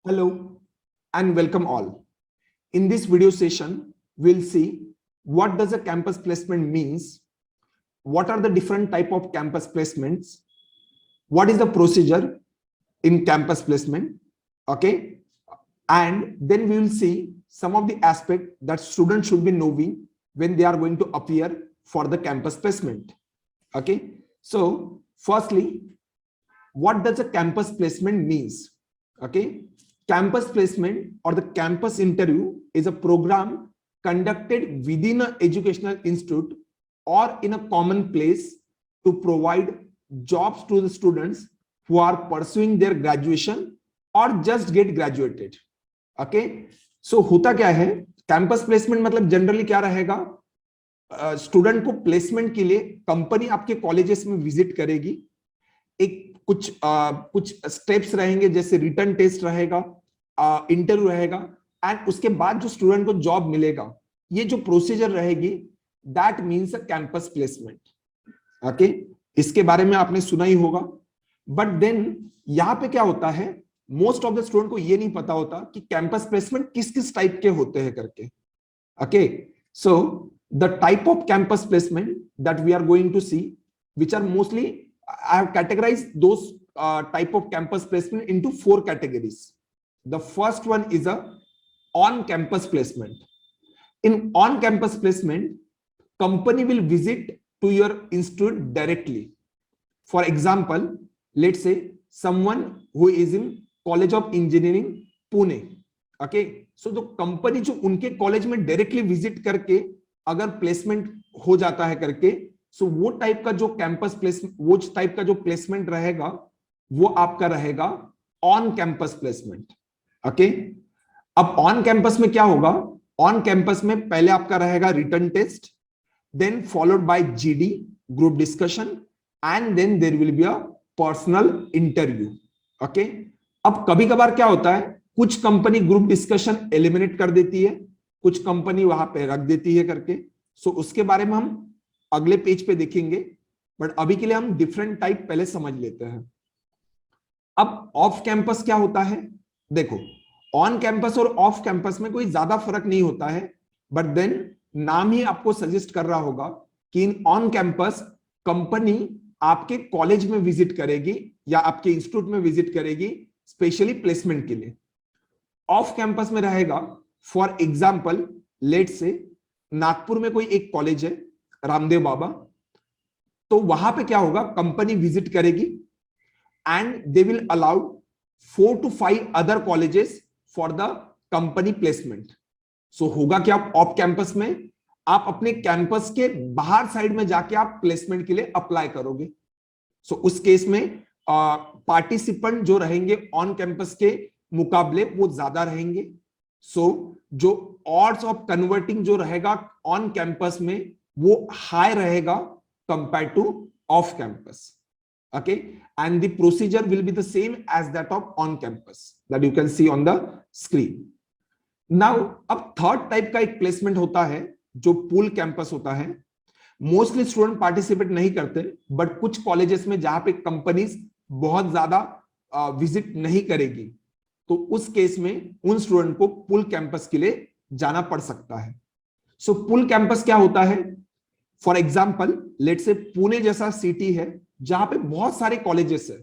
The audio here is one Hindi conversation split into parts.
Hello and welcome all. In this video session, we'll see what does a campus placement means, what are the different type of campus placements, what is the procedure in campus placement, okay? And then we will see some of the aspect that students should be knowing when they are going to appear for the campus placement, okay? So firstly, what does a campus placement means? Okay, campus placement or the campus interview is a program conducted within an educational institute or in a common place to provide jobs to the students who are pursuing their graduation or just get graduated. Okay, so होता क्या है, कैंपस प्लेसमेंट मतलब जनरली क्या रहेगा, स्टूडेंट को प्लेसमेंट के लिए कंपनी आपके कॉलेजेस में विजिट करेगी, एक कुछ स्टेप्स रहेंगे, जैसे रिटन टेस्ट रहेगा, इंटरव्यू रहेगा, एंड उसके बाद जो स्टूडेंट को जॉब मिलेगा, ये जो प्रोसीजर रहेगी, that means a campus placement. Okay, इसके बारे में आपने सुना ही होगा. बट देन यहाँ पे क्या होता है, मोस्ट ऑफ द स्टूडेंट को ये नहीं पता होता कि कैंपस प्लेसमेंट किस किस टाइप के होते हैं करके. Okay, so the type of campus placement that we are going to see, which are mostly, I have categorized those type of campus placement into 4 categories. The first one is a on-campus placement. In on-campus placement, company will visit to your institute directly. For example, let's say someone who is in College of Engineering, Pune. Okay, so the company जो उनके कॉलेज में डायरेक्टली विजिट करके अगर प्लेसमेंट हो जाता है करके, सो वो टाइप का जो कैंपस प्लेसमेंट, वो टाइप का जो प्लेसमेंट रहेगा, वो आपका रहेगा ऑन कैंपस प्लेसमेंट. ओके, अब ऑन कैंपस में क्या होगा, ऑन कैंपस में पहले आपका रहेगा written test, then followed by GD group discussion, and then there will be a personal interview. Okay, अब कभी कभार क्या होता है, कुछ कंपनी ग्रुप डिस्कशन एलिमिनेट कर देती है, कुछ कंपनी वहां पे रख देती है करके. सो उसके बारे में हम अगले पेज पे देखेंगे, बट अभी के लिए हम डिफरेंट टाइप पहले समझ लेते हैं. अब ऑफ कैंपस क्या होता है, देखो ऑन कैंपस और ऑफ कैंपस में कोई ज्यादा फर्क नहीं होता है, बट देन नाम ही आपको सजेस्ट कर रहा होगा कि इन ऑन कैंपस कंपनी आपके कॉलेज में विजिट करेगी या आपके इंस्टीट्यूट में विजिट करेगी स्पेशली प्लेसमेंट के लिए. ऑफ कैंपस में रहेगा, for example let's say Nagpur में कोई एक कॉलेज है, रामदेव बाबा, तो वहां पे क्या होगा, कंपनी विजिट करेगी and they will allow 4 to 5 other colleges for the company placement. So होगा क्या, ऑफ कैंपस में आप अपने कैंपस के बाहर साइड में जाके आप प्लेसमेंट के लिए अप्लाई करोगे. सो उस केस में पार्टिसिपेंट जो रहेंगे ऑन कैंपस के मुकाबले वो ज्यादा रहेंगे. सो जो ऑड्स ऑफ कन्वर्टिंग जो रहेगा ऑन कैंपस में वो हाई रहेगा compare to off campus. Okay, and the procedure will be the same as that of on campus that you can see on the screen. Now अब थर्ड टाइप का एक प्लेसमेंट होता है जो पूल कैंपस होता है. मोस्टली स्टूडेंट पार्टिसिपेट नहीं करते, बट कुछ कॉलेजेस में जहां पे कंपनीज बहुत ज्यादा विजिट नहीं करेगी, तो उस केस में उन स्टूडेंट को पूल कैंपस के लिए जाना पड़ सकता है. सो पूल कैंपस क्या होता है, for example let's say Pune जैसा सिटी है जहां पे बहुत सारे कॉलेजेस है.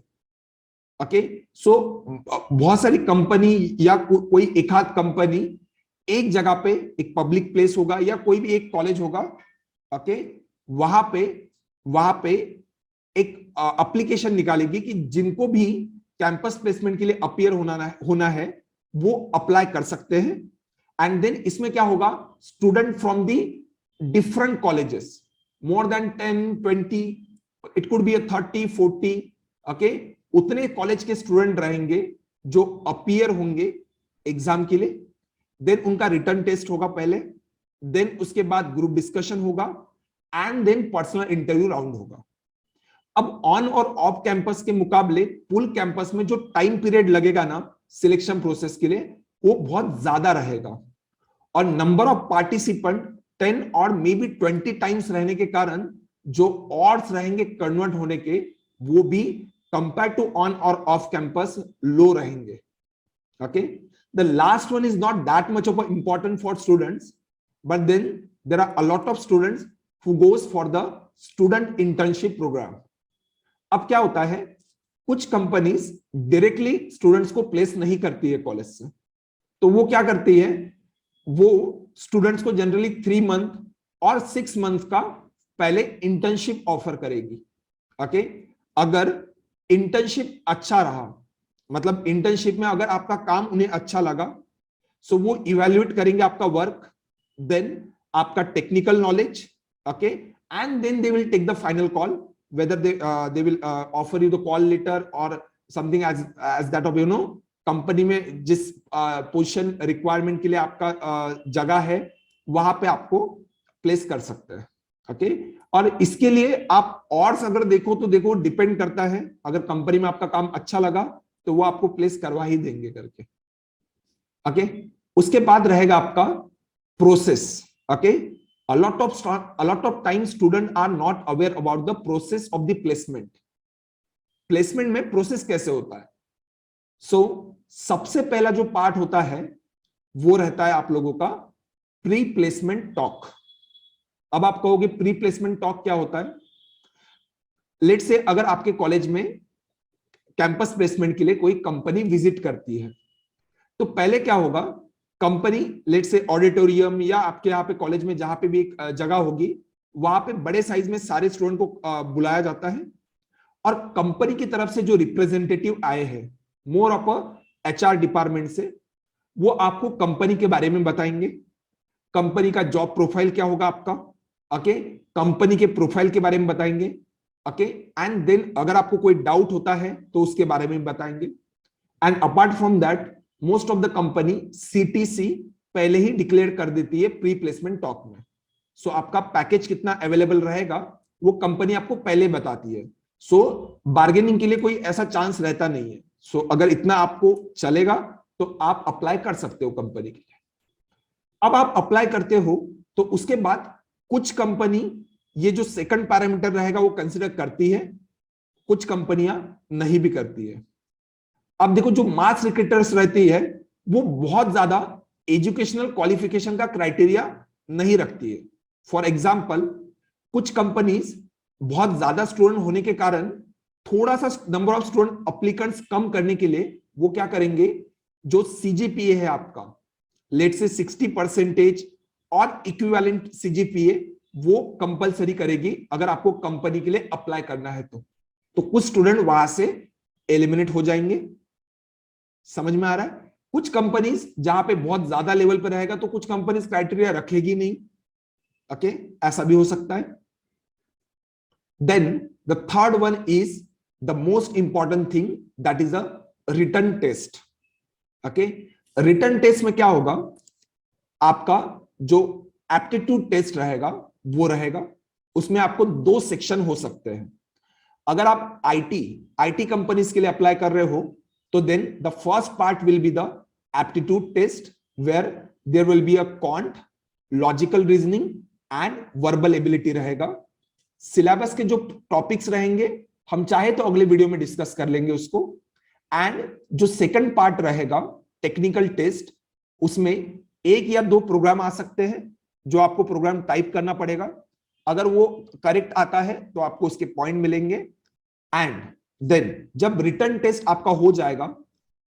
ओके, सो बहुत सारी कंपनी या कोई एक आध कंपनी एक जगह पे, एक पब्लिक प्लेस होगा या कोई भी एक कॉलेज होगा, ओके, वहां पे एक एप्लीकेशन निकालेगी कि जिनको भी कैंपस प्लेसमेंट के लिए अपीयर होना है वो अप्लाई कर सकते हैं. एंड देन इसमें क्या होगा, student from the different colleges, more than 10, 20, it could be a 30, 40, okay, उतने कॉलेज के स्टूडेंट रहेंगे जो अपीयर होंगे एग्जाम के लिए. देन उनका रिटर्न टेस्ट होगा पहले, देन उसके बाद ग्रुप डिस्कशन होगा, and then personal interview round होगा. अब ऑन और ऑफ कैंपस के मुकाबले पूल कैंपस में जो टाइम पीरियड लगेगा ना सिलेक्शन प्रोसेस के लिए, वो बहुत ज्यादा रहेगा, और नंबर ऑफ पार्टिसिपेंट 10 और मे बी 20 टाइम्स रहने के कारण जो ऑड्स रहेंगे कन्वर्ट होने के, वो भी कंपेयर टू ऑन और ऑफ कैंपस लो रहेंगे. Okay, the last one is not that much of a important for students, but then there are a lot of students who goes for the student internship program. अब क्या होता है, कुछ कंपनीज डायरेक्टली स्टूडेंट्स को प्लेस नहीं करती है कॉलेज से, तो वो क्या करती है, वो स्टूडेंट्स को जनरली 3 मंथ और 6 मंथ का पहले इंटर्नशिप ऑफर करेगी. ओके, अगर इंटर्नशिप अच्छा रहा, मतलब इंटर्नशिप में अगर आपका काम उन्हें अच्छा लगा, सो वो इवैल्यूएट करेंगे आपका वर्क, देन आपका technical knowledge, okay, and then they will take the final call whether they will offer you the call letter or something as that of company में जिस पोजीशन रिक्वायरमेंट के लिए आपका जगह है वहां पे आपको प्लेस कर सकते हैं. ओके, और इसके लिए आप और अगर देखो तो देखो डिपेंड करता है, अगर कंपनी में आपका काम अच्छा लगा तो वो आपको प्लेस करवा ही देंगे करके. ओके, उसके बाद रहेगा आपका process. Okay, a lot of times students are not aware about the process of the placement. Placement में प्रोसेस कैसे होता है. सो सबसे पहला जो पार्ट होता है वो रहता है आप लोगों का प्री प्लेसमेंट टॉक. अब आप कहोगे प्री प्लेसमेंट टॉक क्या होता है. लेट से अगर आपके कॉलेज में कैंपस प्लेसमेंट के लिए कोई कंपनी विजिट करती है, तो पहले क्या होगा, कंपनी लेट से ऑडिटोरियम या आपके यहाँ पे कॉलेज में जहां पे भी एक जगह होगी, वहां पे बड़े साइज में सारे स्टूडेंट को बुलाया जाता है, और कंपनी की तरफ से जो रिप्रेजेंटेटिव आए हैं मोर ऑफ HR डिपार्टमेंट से, वो आपको कंपनी के बारे में बताएंगे, कंपनी का जॉब प्रोफाइल क्या होगा आपका. ओके, कंपनी के प्रोफाइल के बारे में बताएंगे. ओके, एंड देन अगर आपको कोई डाउट होता है तो उसके बारे में बताएंगे. And apart from that most of the company CTC पहले ही डिक्लेयर कर देती है प्री प्लेसमेंट टॉक में. सो आपका पैकेज कितना अवेलेबल रहेगा वो कंपनी आपको पहले बताती है. सो बार्गेनिंग के लिए कोई ऐसा चांस रहता नहीं है. सो अगर इतना आपको चलेगा तो आप अप्लाई कर सकते हो कंपनी के लिए. अब आप अप्लाई करते हो तो उसके बाद कुछ कंपनी ये जो सेकंड पैरामीटर रहेगा वो कंसिडर करती है, कुछ कंपनियां नहीं भी करती है. अब देखो जो मास रिक्रूटर्स रहती है वो बहुत ज्यादा एजुकेशनल क्वालिफिकेशन का क्राइटेरिया नहीं रखती है. फॉर एग्जांपल कुछ कंपनीज बहुत ज्यादा स्टूडेंट होने के कारण थोड़ा सा नंबर ऑफ स्टूडेंट अप्लीकेंट्स कम करने के लिए वो क्या करेंगे, जो CGPA है आपका लेट से 60% और इक्विवेलेंट CGPA वो कंपलसरी करेगी अगर आपको कंपनी के लिए अप्लाई करना है तो कुछ स्टूडेंट वहां से एलिमिनेट हो जाएंगे. समझ में आ रहा है. कुछ कंपनीज जहां पे बहुत ज्यादा लेवल पे रहेगा तो कुछ कंपनीज क्राइटेरिया रखेगी नहीं. ओके, ऐसा भी हो सकता है. Then the third one is the most important thing, that is a written test. Okay, written test में क्या होगा, आपका जो एप्टीट्यूड टेस्ट रहेगा वो रहेगा. उसमें आपको 2 सेक्शन हो सकते हैं. अगर आप IT कंपनीज के लिए अप्लाई कर रहे हो तो then the first part will be the aptitude test where there will be a quant, logical reasoning and verbal ability रहेगा. सिलेबस के जो टॉपिक्स रहेंगे हम चाहे तो अगले वीडियो में डिस्कस कर लेंगे उसको. एंड जो सेकंड पार्ट रहेगा टेक्निकल टेस्ट, उसमें 1 या 2 प्रोग्राम आ सकते हैं जो आपको प्रोग्राम टाइप करना पड़ेगा. अगर वो करेक्ट आता है तो आपको उसके पॉइंट मिलेंगे. एंड देन जब रिटन टेस्ट आपका हो जाएगा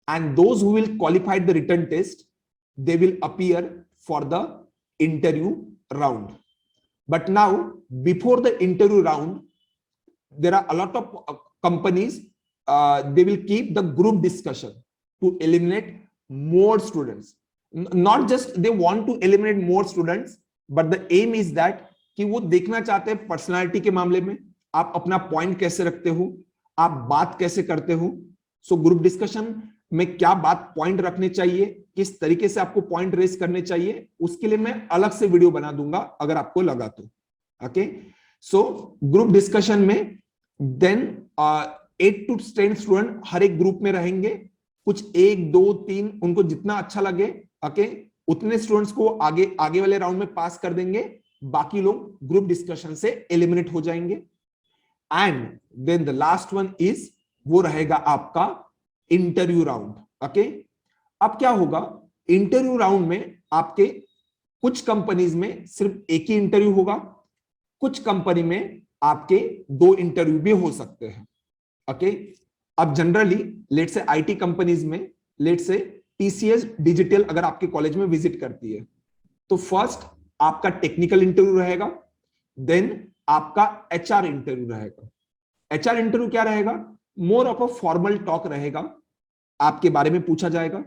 and those who will qualified the written test they will appear for the interview round. But now before the interview round there are a lot of companies they will keep the group discussion to eliminate more students. Not just they want to eliminate more students, but the aim is that कि वो देखना चाहते हैं पर्सनालिटी के मामले में आप अपना पॉइंट कैसे रखते हो, आप बात कैसे करते हो. सो ग्रुप डिस्कशन में क्या बात पॉइंट रखने चाहिए, किस तरीके से आपको पॉइंट रेस करने चाहिए, उसके लिए मैं अलग से वीडियो बना दूंगा अगर आपको लगा तो. ओके, सो ग्रुप डिस्कशन में देन 8 to 10 स्टूडेंट हर एक ग्रुप में रहेंगे. कुछ 1 2 3 उनको जितना अच्छा लगे ओके उतने स्टूडेंट्स को आगे वाले राउंड में पास कर देंगे. बाकी लोग ग्रुप डिस्कशन से एलिमिनेट हो जाएंगे. And then the last one is वो रहेगा आपका इंटरव्यू राउंड. ओके, अब क्या होगा, इंटरव्यू राउंड में आपके कुछ कंपनीज में सिर्फ एक ही इंटरव्यू होगा, कुछ कंपनी में आपके 2 इंटरव्यू भी हो सकते हैं। ओके, अब जनरली लेट से आईटी कंपनीज में, लेट से टीसीएस डिजिटल अगर आपके कॉलेज में विजिट करती है, तो फर्स्ट आपका टेक्निकल इंटरव्यू रहेगा, देन आपका एचआर इंटरव्यू रहेगा। एचआर इंटरव्यू क्या रहेगा, more of a formal talk रहेगा, आपके बारे में पूछा जाएगा,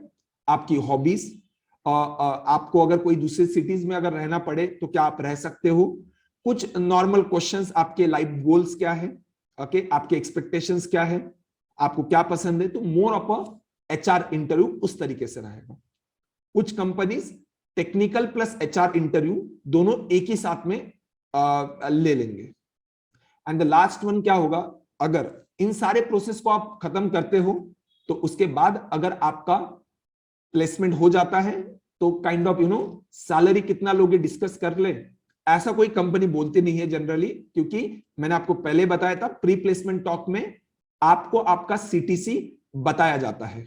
आपकी हॉबीज, आपको अगर कोई दूसरे सिटीज में अगर रहना पड़े तो क्या आप रह सकते हो, कुछ नॉर्मल क्वेश्चंस, आपके लाइफ गोल्स क्या है, ओके, आपके एक्सपेक्टेशंस क्या है, आपको क्या पसंद है, तो more of a HR interview उस तरीके से रहेगा। कुछ companies technical plus HR interview दोनों एक ही साथ में ले लेंगे। एंड द लास्ट वन क्या होगा, अगर इन सारे प्रोसेस को आप खत्म करते हो तो उसके बाद अगर आपका प्लेसमेंट हो जाता है तो काइंड ऑफ सैलरी कितना लोगे डिस्कस कर ले, ऐसा कोई कंपनी बोलती नहीं है जनरली, क्योंकि मैंने आपको पहले बताया था प्री प्लेसमेंट टॉक में आपको आपका सीटीसी बताया जाता है।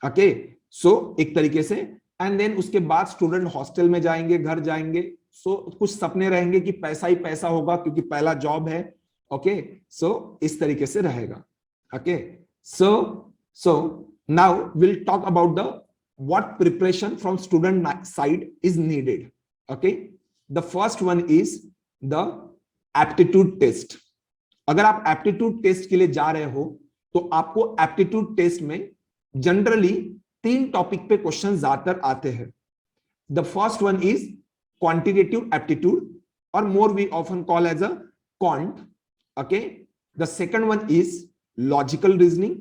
ओके, सो एक तरीके से, एंड देन उसके बाद स्टूडेंट हॉस्टल में जाएंगे, घर जाएंगे, सो कुछ सपने रहेंगे कि पैसा ही पैसा होगा क्योंकि पहला जॉब है। ओके, सो इस तरीके से रहेगा। Okay, so now will talk about the what preparation from student side is needed. Okay, the first one is the aptitude test. अगर आप एप्टीट्यूड टेस्ट के लिए जा रहे हो तो आपको एप्टीट्यूड टेस्ट में जनरली 3 टॉपिक पे क्वेश्चन ज्यादातर आते हैं। The first one is quantitative aptitude और more we often call as a quant. Okay, the second one is logical reasoning.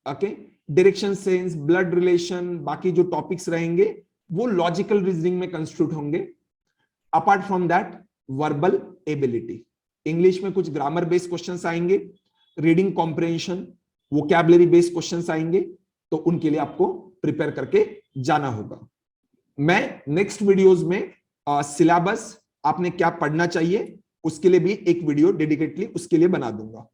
Okay, direction sense, blood relation, बाकी जो टॉपिक्स रहेंगे वो लॉजिकल रीजनिंग में कंस्टिट्यूट होंगे। Apart from that verbal ability, English में कुछ ग्रामर बेस्ड क्वेश्चंस आएंगे, reading comprehension, vocabulary based questions आएंगे, तो उनके लिए आपको प्रिपेयर करके जाना होगा। मैं नेक्स्ट वीडियोस में सिलेबस आपने क्या पढ़ना चाहिए उसके लिए भी एक वीडियो डेडिकेटली उसके लिए बना दूंगा।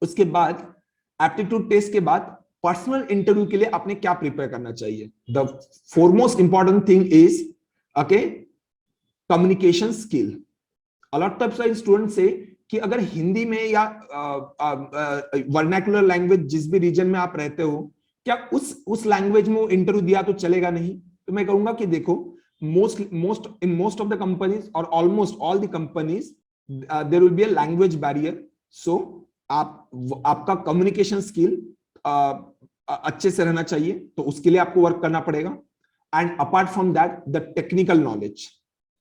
उसके बाद एप्टीट्यूड टेस्ट के बाद पर्सनल इंटरव्यू के लिए आपने क्या प्रिपेयर करना चाहिए। The foremost important thing is okay communication skill. A lot of student से कि अगर हिंदी में या वर्नाकुलर लैंग्वेज जिस भी रीजन में आप रहते हो, क्या उस लैंग्वेज में इंटरव्यू दिया तो चलेगा नहीं? तो मैं कहूंगा कि देखो most of the companies or almost all the companies there will be a language barrier, so आपका कम्युनिकेशन स्किल अच्छे से रहना चाहिए, तो उसके लिए आपको वर्क करना पड़ेगा। And apart from that the technical knowledge,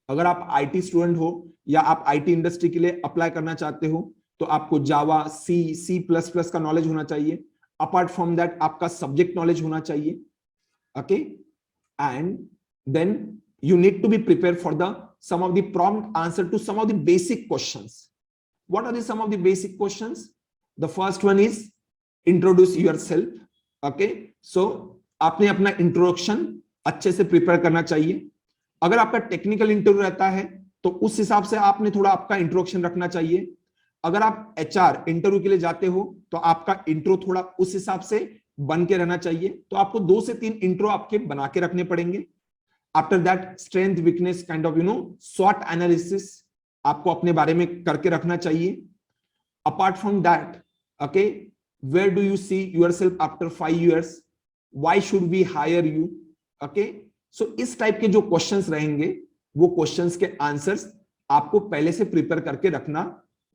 अगर आप आईटी स्टूडेंट हो या आप आईटी इंडस्ट्री के लिए अप्लाई करना चाहते हो तो आपको जावा, सी प्लस प्लस का नॉलेज होना चाहिए। अपार्ट फ्रॉम दैट आपका सब्जेक्ट नॉलेज होना चाहिए। Okay, and then you need to be prepared for the some of the prompt answer to some of the basic questions. What are the some of the basic questions? The first one is introduce yourself. Okay, so आपने अपना इंट्रोडक्शन अच्छे से प्रिपेयर करना चाहिए। अगर आपका टेक्निकल इंटरव्यू रहता है तो उस हिसाब से आपने थोड़ा आपका इंट्रोडक्शन रखना चाहिए। अगर आप एचआर इंटरव्यू के लिए जाते हो तो आपका इंट्रो थोड़ा उस हिसाब से बन के रहना चाहिए, तो आपको 2 से 3 इंट्रो आपके बना के रखने पड़ेंगे। After that strength weakness kind of SWOT analysis आपको अपने बारे में करके रखना चाहिए। Apart from that okay where do you see yourself after 5 years, why should we hire you. Okay, so इस टाइप के जो क्वेश्चंस रहेंगे वो क्वेश्चंस के आंसर्स आपको पहले से प्रिपेयर करके रखना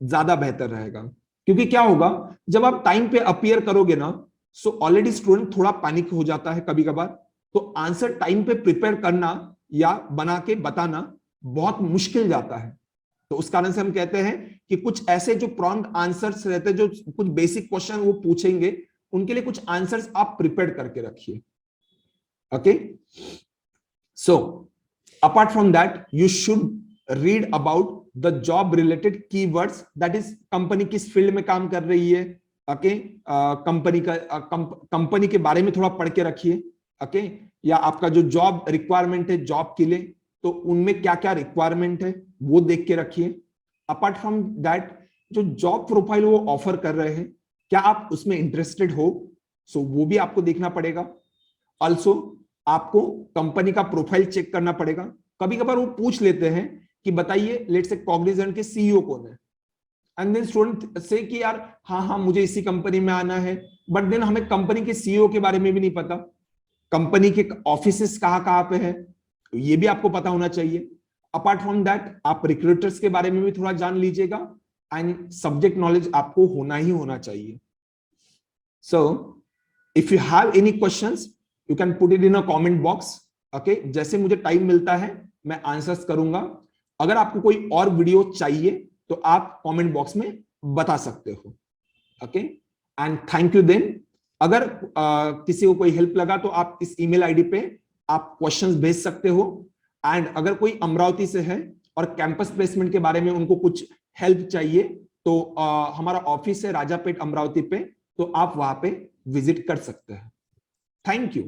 ज्यादा बेहतर रहेगा। क्योंकि क्या होगा जब आप टाइम पे अपीयर करोगे ना, सो ऑलरेडी स्टूडेंट थोड़ा पैनिक हो जाता है कभी कभार, तो आंसर टाइम पे प्रिपेयर करना या बना के बताना बहुत मुश्किल जाता है। तो उस कारण से हम कहते हैं कि कुछ ऐसे जो प्रॉम्प्ट आंसर्स रहते हैं, जो कुछ बेसिक क्वेश्चन वो पूछेंगे, उनके लिए कुछ आंसर्स आप प्रिपेयर करके रखिए। Okay, so apart from that you should read about the job related keywords, that is company किस फील्ड में काम कर रही है। ओके, कंपनी के बारे में थोड़ा पढ़ के रखिए। ओके, या आपका जो जॉब रिक्वायरमेंट है जॉब के लिए, तो उनमें क्या क्या रिक्वायरमेंट है वो देख के रखिए। अपार्ट फ्रॉम दैट जो जॉब प्रोफाइल वो ऑफर कर रहे हैं, क्या आप उसमें इंटरेस्टेड हो, सो वो भी आपको देखना पड़ेगा। ऑल्सो आपको कंपनी का प्रोफाइल चेक करना पड़ेगा। कभी कभार वो पूछ लेते हैं कि बताइए लेट्स से कॉग्निजेंट के सीईओ कौन है, एंड देन स्टूडेंट से कि यार हाँ मुझे इसी कंपनी में आना है, बट देन हमें कंपनी के सीईओ के बारे में भी नहीं पता, कंपनी के ऑफिसेस कहाँ पे है ये भी आपको पता होना चाहिए। अपार्ट फ्रॉम दैट आप रिक्रूटर्स के बारे में भी थोड़ा जान लीजिएगा, एंड सब्जेक्ट नॉलेज आपको होना ही होना चाहिए। So if you have any questions you can put it in a comment box. Okay, जैसे मुझे टाइम मिलता है मैं आंसर्स करूंगा। अगर आपको कोई और वीडियो चाहिए तो आप कमेंट बॉक्स में बता सकते हो। Okay, and thank you. Then अगर किसी को कोई हेल्प लगा तो आप इस ईमेल आईडी पे आप क्वेश्चंस भेज सकते हो। एंड अगर कोई अमरावती से है और कैंपस प्लेसमेंट के बारे में उनको कुछ हेल्प चाहिए तो हमारा ऑफिस है राजापेट अमरावती पे, तो आप वहां पे विजिट कर सकते हैं। Thank you.